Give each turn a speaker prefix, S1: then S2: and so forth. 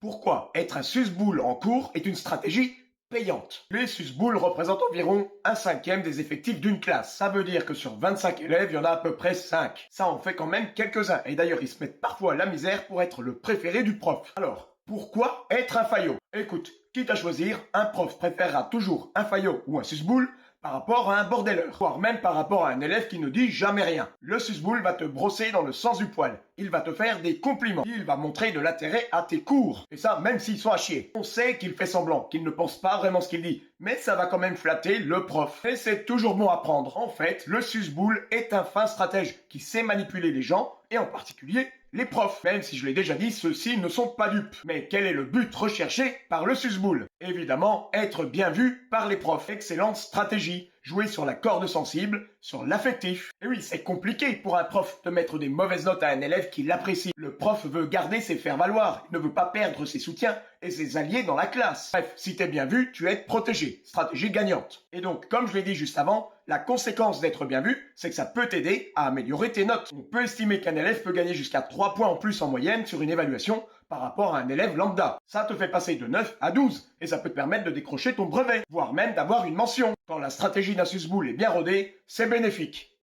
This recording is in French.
S1: Pourquoi être un susboule en cours est une stratégie payante. Les susboules représentent environ un cinquième des effectifs d'une classe. Ça veut dire que sur 25 élèves, il y en a à peu près 5. Ça en fait quand même quelques-uns. Et d'ailleurs, ils se mettent parfois à la misère pour être le préféré du prof. Alors, pourquoi être un faillot? Écoute, quitte à choisir, un prof préférera toujours un faillot ou un susboule par rapport à un bordeleur, voire même par rapport à un élève qui ne dit jamais rien. Le susboule va te brosser dans le sens du poil. Il va te faire des compliments. Il va montrer de l'intérêt à tes cours. Et ça, même s'ils sont à chier. On sait qu'il fait semblant, qu'il ne pense pas vraiment ce qu'il dit. Mais ça va quand même flatter le prof. Et c'est toujours bon à prendre. En fait, le susboule est un fin stratège qui sait manipuler les gens, et en particulier les profs. Même si je l'ai déjà dit, ceux-ci ne sont pas dupes. Mais quel est le but recherché par le susboule? Évidemment, être bien vu par les profs. Excellente stratégie. Jouer sur la corde sensible, sur l'affectif. Et oui, c'est compliqué pour un prof de mettre des mauvaises notes à un élève qui l'apprécie. Le prof veut garder ses faire-valoir, il ne veut pas perdre ses soutiens et ses alliés dans la classe. Bref, si t'es bien vu, tu es protégé. Stratégie gagnante. Et donc, comme je l'ai dit juste avant, la conséquence d'être bien vu, c'est que ça peut t'aider à améliorer tes notes. On peut estimer qu'un élève peut gagner jusqu'à 3 points en plus en moyenne sur une évaluation par rapport à un élève lambda. Ça te fait passer de 9 à 12 et ça peut te permettre de décrocher ton brevet, voire même d'avoir une mention. Quand la stratégie d'un susboule est bien rodée, c'est bénéfique.